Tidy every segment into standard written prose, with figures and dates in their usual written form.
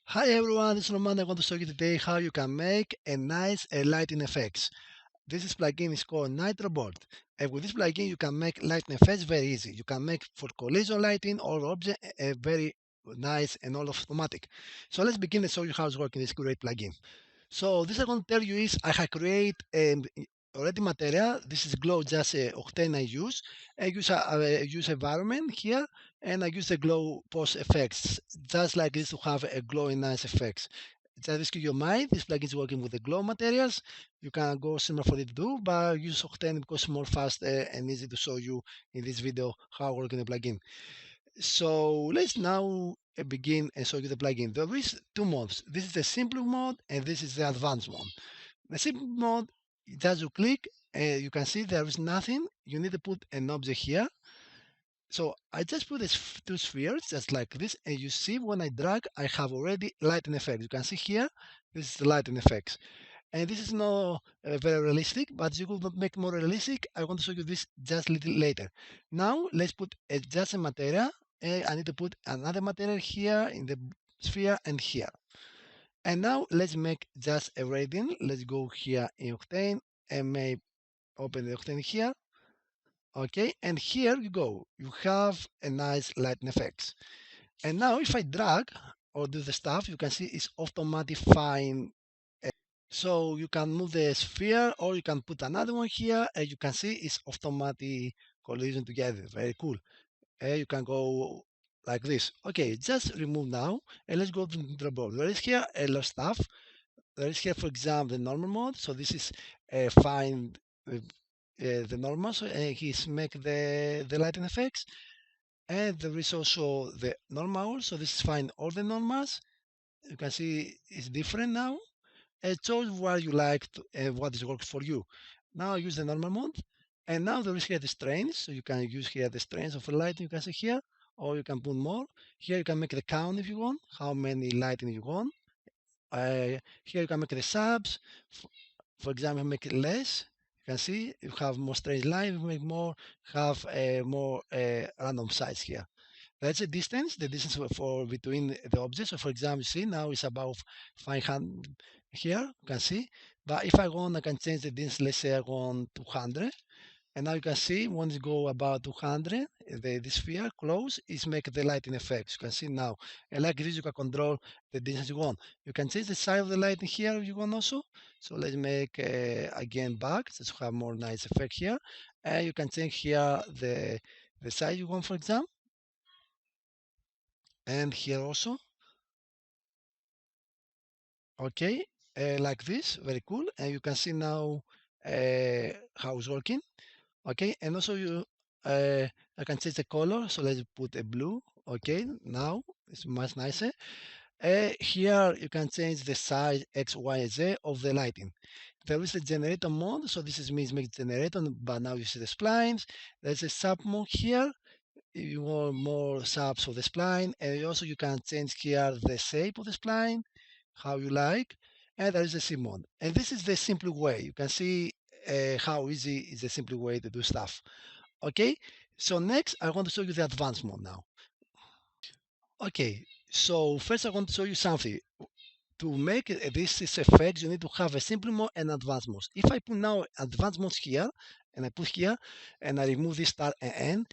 Hi everyone, this is Roman. I want to show you today how you can make a nice lighting effects. This is plugin is called NitroBolt. And with this plugin, you can make lighting effects very easy. You can make for collision lighting or object very nice and all automatic. So let's begin and show you how it's working this great plugin. So this I'm going to tell you is I have created already material. This is glow just octane I use. I use environment here and I use the glow post effects just like this to have a glowing nice effects. Just keep your mind, this plugin is working with the glow materials. You can go similar for it to do, but use Octane because it's more fast and easy to show you in this video how working the plugin. So let's now begin and show you the plugin. There is two modes. This is the simple mode and this is the advanced mode. The simple mode, just you click, you can see there is nothing. You need to put an object here. So I just put these two spheres just like this, and you see when I drag, I have already lighting effects. You can see here, this is the lighting effects. And this is not very realistic, but you could make more realistic. I want to show you this just a little later. Now let's put just a material. I need to put another material here in the sphere and here. And now let's make just a radian. Let's go here in Octane and may open the Octane here. Okay, and here you go. You have a nice lighting effects. And now if I drag or do the stuff, you can see it's automatic fine. So you can move the sphere or you can put another one here and you can see it's automatic collision together. Very cool. You can go like this. Okay, just remove now and let's go to the board. There is here a lot of stuff. There is here, for example, the normal mode. So this is find the normal. So he's make the lighting effects. And there is also the normal. So this is find all the normals. You can see it's different now. Choose what you like to, what is works for you. Now use the normal mode. And now there is here the strains. So you can use here the strains of the lighting you can see here, or you can put more. Here you can make the count if you want, how many lighting you want. Here you can make the subs. For example, make it less. You can see you have more straight line, you make more, have more random size here. That's the distance for between the objects. So for example, see now it's about 500 here, you can see. But if I want, I can change the distance, let's say I want 200. And now you can see when you go about 200, the sphere close is make the lighting effects. You can see now. And like this, you can control the distance you want. You can change the size of the lighting here if you want also. So let's make again back, just to have more nice effect here. And you can change here the size you want, for example. And here also. Okay, like this, very cool. And you can see now how it's working. Okay, and also I can change the color. So let's put a blue. Okay, now it's much nicer. Here you can change the size X, Y, Z of the lighting. There is a generator mode, so this is means make generator, but now you see the splines. There's a sub mode here. If you want more subs of the spline, and also you can change here the shape of the spline, how you like, and there is a C mode. And this is the simple way. You can see how easy is the simple way to do stuff. Okay, so next I want to show you the advanced mode now. Okay, so first I want to show you something. To make this effect, you need to have a simple mode and advanced mode. If I put now advanced mode here, and I put here, and I remove this start and end,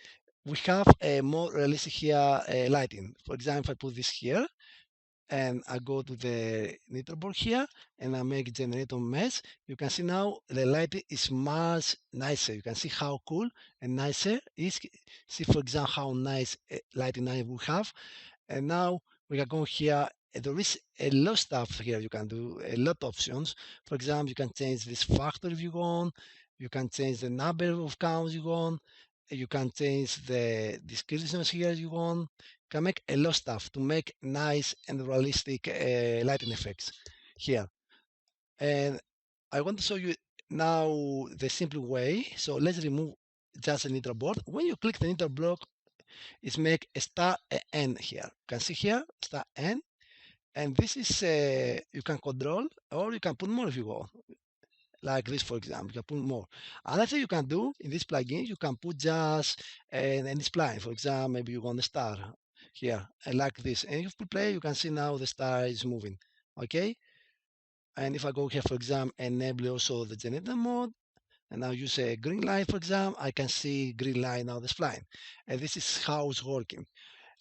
we have a more realistic here lighting. For example, if I put this here, and I go to the NitroBolt here and I make generator mesh, you can see now the light is much nicer. You can see how cool and nicer is. See, for example, how nice lighting I will have. And now we can go here. There is a lot of stuff here you can do, a lot of options. For example, you can change this factor if you want. You can change the number of counts you want. You can change the descriptions here you want. You can make a lot of stuff to make nice and realistic lighting effects here. And I want to show you now the simple way. So let's remove just a nitro board. When you click the nitro block, it's make a star N here. You can see here, star N. And this is, you can control, or you can put more if you want. Like this, for example, you can put more. Another thing you can do in this plugin, you can put just any spline. For example, maybe you want a star. here, like this. And if we play, you can see now the star is moving. Okay. And if I go here, for example, enable also the generator mode, and now use a green line, for example, I can see green line now the spline. And this is how it's working.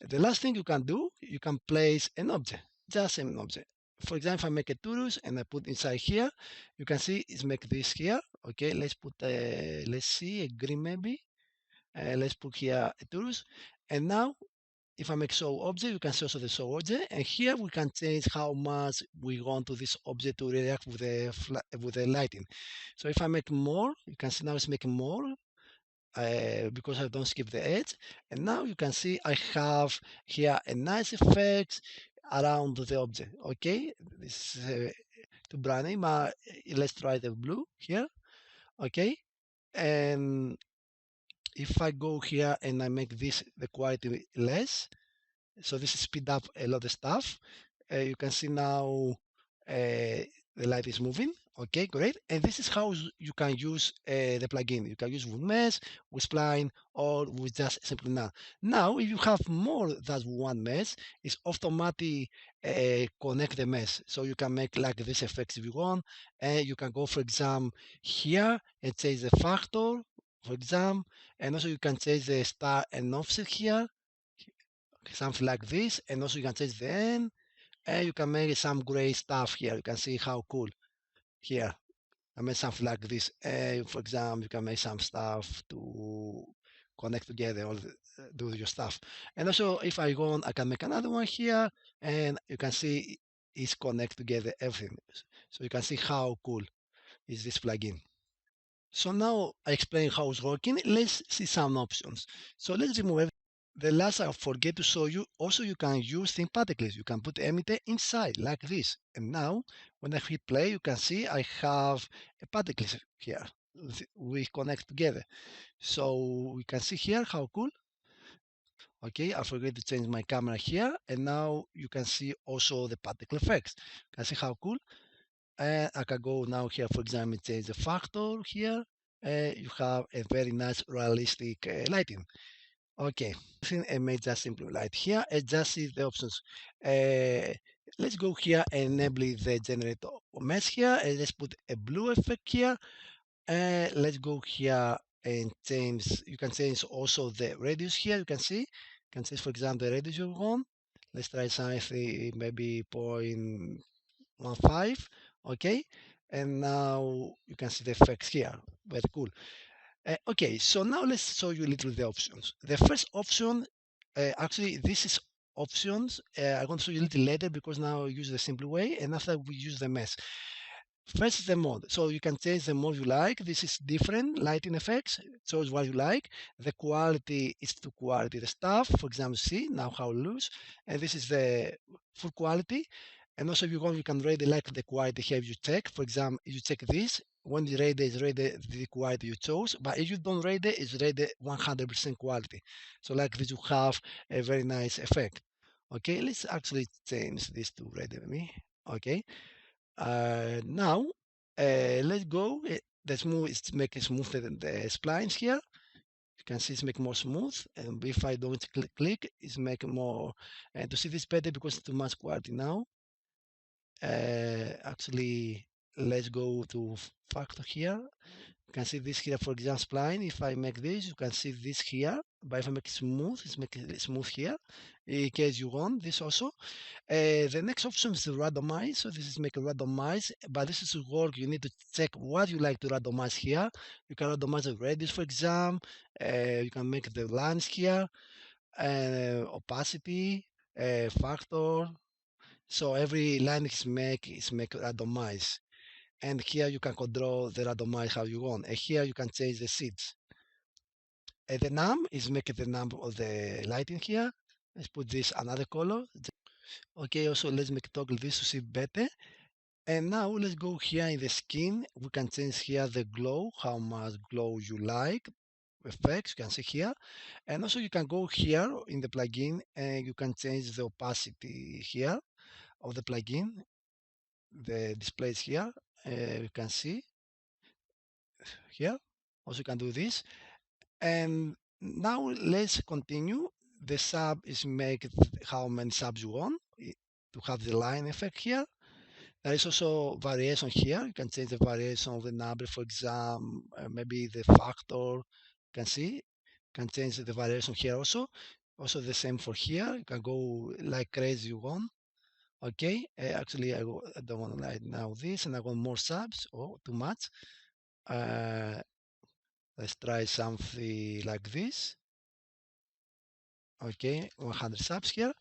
The last thing you can do, you can place an object, just an object. For example, if I make a torus and I put inside here, you can see it's make this here. Okay, let's put, let's see, a green maybe. Let's put here a torus. And now, if I make show object, you can see also the show object. And here we can change how much we want to this object to react with the lighting. So if I make more, you can see now it's making more because I don't skip the edge. And now you can see I have here a nice effect around the object. Okay, this is too browny, but let's try the blue here. Okay, and if I go here and I make this the quality less, so this is speed up a lot of stuff. You can see now the light is moving. Okay, great. And this is how you can use the plugin. You can use with mesh, with spline, or with just simply now. Now, if you have more than one mesh, it's automatically connect the mesh. So you can make like this effects if you want. And you can go, for example, here and change the factor, for example. And also you can change the star and offset here, something like this. And also you can change the end. And you can make some gray stuff here. You can see how cool here. I made something like this. For example, you can make some stuff to connect together or do your stuff. And also, if I go on, I can make another one here, and you can see it's connect together everything. So you can see how cool is this plugin. So now I explain how it's working. Let's see some options. So let's remove everything. The last I forget to show you, also you can use thin particles. You can put emitter inside like this. And now when I hit play, you can see I have a particles here. We connect together. So we can see here how cool. Okay, I forget to change my camera here. And now you can see also the particle effects. You can see how cool. And I can go now here, for example, change the factor here. You have a very nice realistic lighting. Okay, and make just simple light here and just see the options. Let's go here and enable the generator mesh here, and let's put a blue effect here. Let's go here and change. You can change also the radius here. You can see. You can change, for example, the radius you want. Let's try something maybe 0.15. Okay, and now you can see the effects here. Very cool. Okay, so now let's show you a little the options. The first option, actually, this is options. I'm going to show you a little later because now I use the simple way, and after we use the mesh. First is the mode. So you can change the mode you like. This is different lighting effects. Choose what you like. The quality is to quality the stuff. For example, see now how it looks. And this is the full quality. And also if you want, you can rate like the quality here you check. For example, if you check this, when the rate is rated the quality you chose. But if you don't rate it, it's rated 100% quality. So like this, you have a very nice effect. Okay, let's actually change this to rated me. Okay. Now, let's go. The smooth is make it smoother than the splines here. You can see it's make more smooth. And if I don't click, it's make more. And to see this better because it's too much quality now. Actually, let's go to factor here. You can see this here, for example, spline. If I make this, you can see this here. But if I make it smooth, it's make it smooth here. In case you want this also. The next option is to randomize. So this is make a randomize, but this is work. You need to check what you like to randomize here. You can randomize the radius, for example. You can make the lines here, opacity, factor. So every line is make randomize. And here you can control the randomize how you want. And here you can change the seeds. And the num is make the number of the lighting here. Let's put this another color. Okay, also let's make toggle this to see better. And now let's go here in the skin. We can change here the glow, how much glow you like. Effects, you can see here. And also you can go here in the plugin and you can change the opacity here of the plugin. The displays here. You can see here. Also you can do this. And now let's continue. the sub is make how many subs you want to have the line effect here. There is also variation here. You can change the variation of the number, for example, maybe the factor. You can see, you can change the variation here also. Also the same for here. You can go like crazy you want. Okay, actually I don't want to like now this, and I want more subs. Oh, too much. Uh, let's try something like this. Okay, 100 subs here.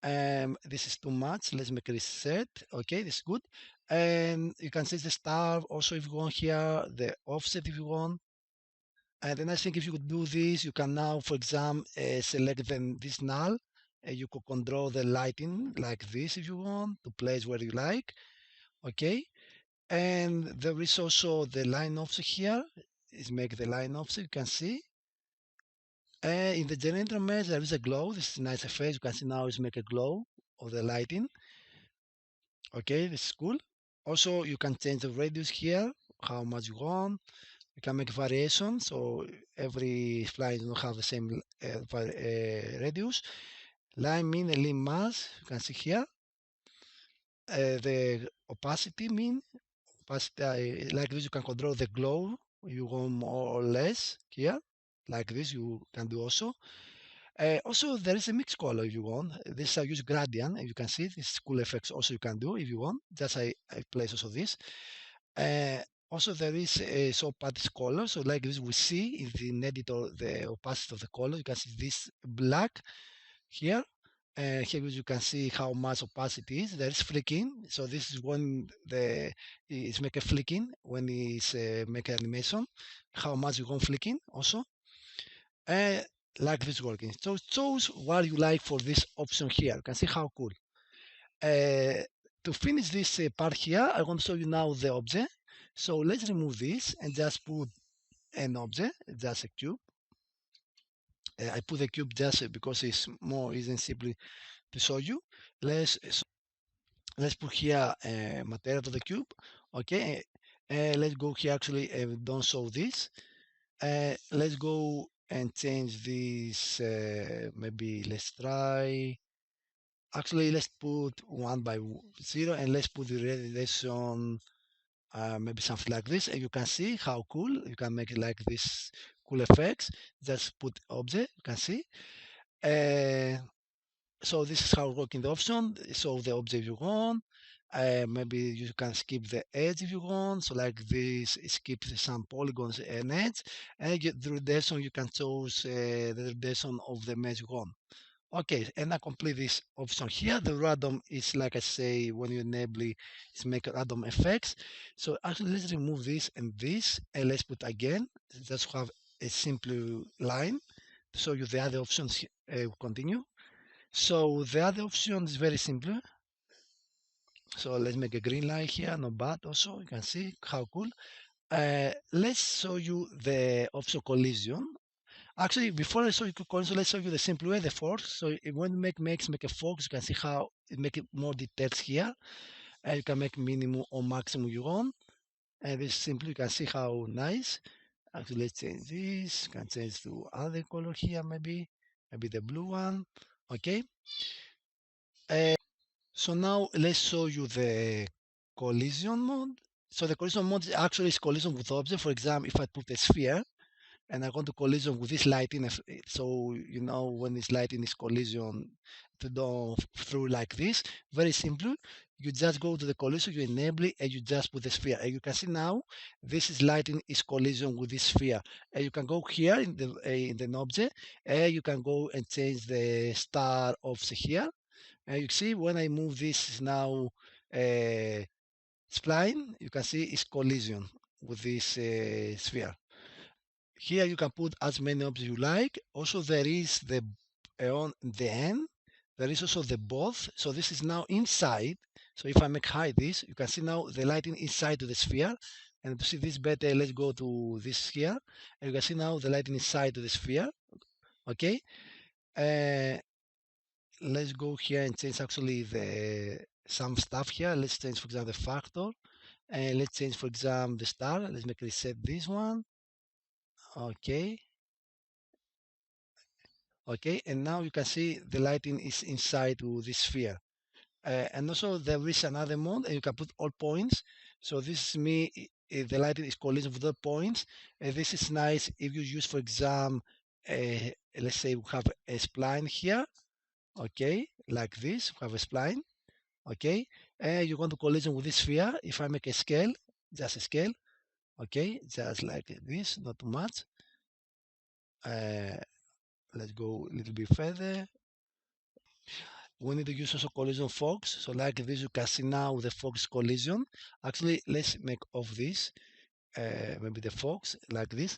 This is too much. Let's make a reset. Okay, this is good. And you can set the star also if you want here, the offset if you want. And then I think if you could do this, you can now, for example, select this null. You could control the lighting like this if you want to place where you like. Okay. And there is also the line offset here. Is make the line offset. You can see. In the generator mesh, there is a glow. This is a nice effect. You can see now is make a glow of the lighting. Okay, this is cool. Also, you can change the radius here, how much you want. You can make variations, so every spline don't have the same radius. Line min and line mass, you can see here. The opacity min, opacity, like this you can control the glow. You want more or less here, like this you can do also. Also, there is a mixed color if you want. This I use gradient, and you can see this cool effects also you can do if you want. Just I place also this. Uh, Also, there is a so opaque color. So like this, we see in the editor the opacity of the color. You can see this black here. Here you can see how much opacity is. There is flicking. So this is when the it's make a flicking when it's make an animation. How much you want flicking also. Uh, like this working. So choose what you like for this option here. You can see how cool. Uh, to finish this part here, I want to show you now the object. So let's remove this and just put an object, just a cube. I put the cube just because it's more easy and simply to show you. Let's let's put here material to the cube. Okay, let's go here. Actually, don't show this. Let's go and change this. Maybe let's try. Actually, let's put 1/0 and let's put the radiation maybe something like this, and you can see how cool you can make it like this cool effects. Just put object, you can see. Uh, so this is how working the option. So the object you want. Maybe you can skip the edge if you want. So like this, skip some polygons and edge, and get the rotation. You can choose the rotation of the mesh you want. Okay, and I complete this option here. The random is like I say, when you enable it, it's make random effects. So actually, let's remove this, and let's put again. Just have a simple line to show you the other options. Continue. So the other option is very simple. So let's make a green line here, not bad. Also, you can see how cool. Let's show you the option collision. Actually, before I show you console, let's show you the simple way, the forks. So when you make a forks, you can see how it make it more details here. And you can make minimum or maximum you want. And this simply you can see how nice. Actually, let's change this. You can change to other color here, maybe the blue one. Okay. Uh, so now let's show you the collision mode. So the collision mode actually is collision with object. For example, if I put a sphere, and I want to collision with this lighting. So you know when this lighting is collision to go through like this, very simple. You just go to the collision, you enable it, and you just put the sphere. And you can see now this is lighting is collision with this sphere. And you can go here in the object, and you can go and change the star offset here. And you see when I move this now spline, you can see it's collision with this sphere. Here you can put as many objects you like. Also there is the on the end. There is also the both. So this is now inside. So if I make hide this, you can see now the lighting inside to the sphere. And to see this better, let's go to this here. And you can see now the lighting inside to the sphere. Okay. Uh, let's go here and change actually the some stuff here. Let's change, for example, the factor. And let's change, for example, the star. Let's make reset this one. Okay. Okay, and now you can see the lighting is inside to this sphere. And also there is another mode, and you can put all points. So this is me, the lighting is collision with the points. This is nice if you use, for example, let's say we have a spline here, okay, like this, we have a spline, okay, and you want to collision with this sphere. If I make a scale, just a scale, okay, just like this, not too much. Uh, let's go a little bit further. We need to use also collision fogs. So like this, you can see now the fogs collision. Actually, let's make off this, maybe the fogs like this.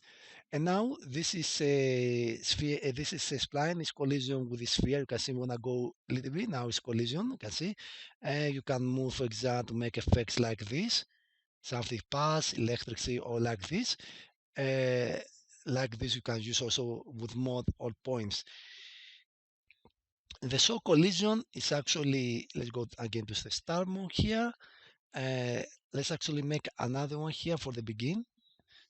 And now this is a sphere, this is a spline, is collision with the sphere. You can see when I go a little bit, now it's collision, you can see. And you can move, for example, to make effects like this, something pass, electric sea, or like this. Uh, like this, you can use also with mod all points. The show collision is actually, let's go again to the start mode here. Let's actually make another one here for the begin.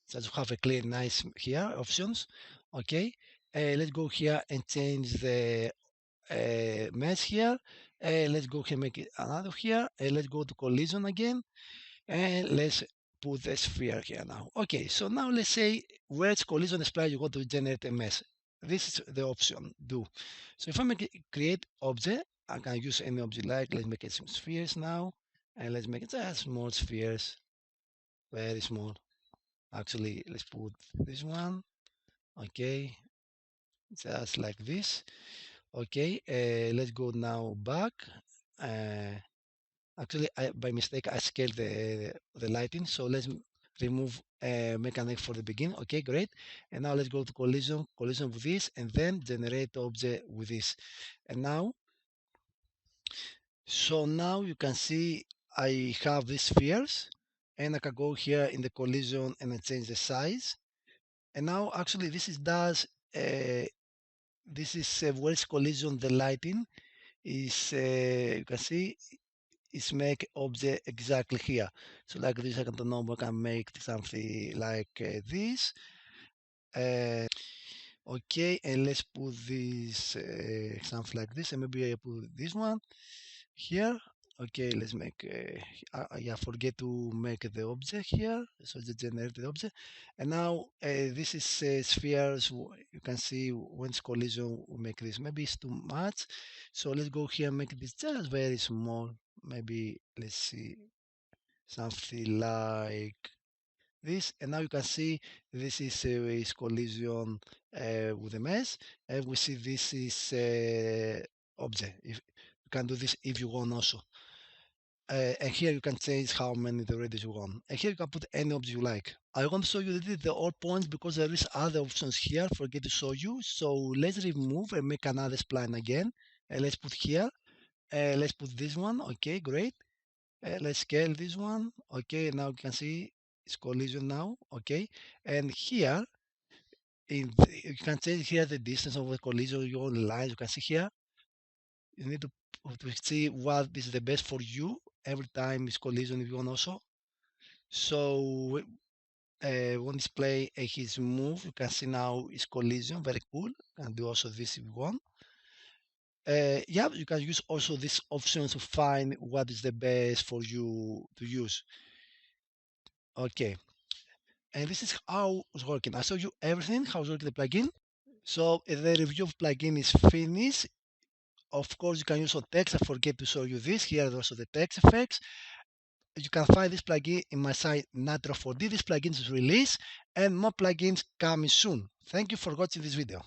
So to have a clear, nice here options. Okay, let's go here and change the mesh here. Let's go here, make it another here. Let's go to collision again, and let's put the sphere here now. Okay, so now let's say where it's collision spline, you want to generate a mesh. This is the option do. So if I make it, create object, I can use any object, like let's make it some spheres now, and let's make it just small spheres, very small. Actually, let's put this one. Okay, just like this. Okay, let's go now back. Uh, Actually, by mistake, I scaled the lighting. So let's remove mechanic for the begin. Okay, great. And now let's go to collision with this, and then generate object with this. And now, so now you can see I have these spheres, and I can go here in the collision and I change the size. And now, actually, this is where it's collision. The lighting is you can see is make object exactly here. So like this, I don't know, I can make something like this. Okay, and let's put this something like this, and maybe I put this one here. Okay, let's make, yeah, forget to make the object here, so the generated object. And now this is spheres, you can see when it's collision, we make this, maybe it's too much. So let's go here and make this just very small. Maybe, let's see, something like this. And now you can see this is collision with the mesh, and we see this is object. If you can do this if you want also. And here you can change how many the radius you want. And here you can put any object you like. I want to show you the all points because there is other options here. Forget to show you. So let's remove and make another spline again. And let's put here. Let's put this one. Okay, great. Let's scale this one. Okay, now you can see it's collision now. Okay, and here you can change here the distance of the collision. Your own lines. You can see here. You need to see what is the best for you every time it's collision if you want also. So when display his move, you can see now is collision, very cool. You can do also this if you want. Yeah, you can use also this option to find what is the best for you to use. Okay, and this is how it's working. I show you everything, how it's working the plugin. So the review of plugin is finished. Of course, you can use some text. I forget to show you this. Here are also the text effects. You can find this plugin in my site Nitro4D. This plugin is released and more plugins coming soon. Thank you for watching this video.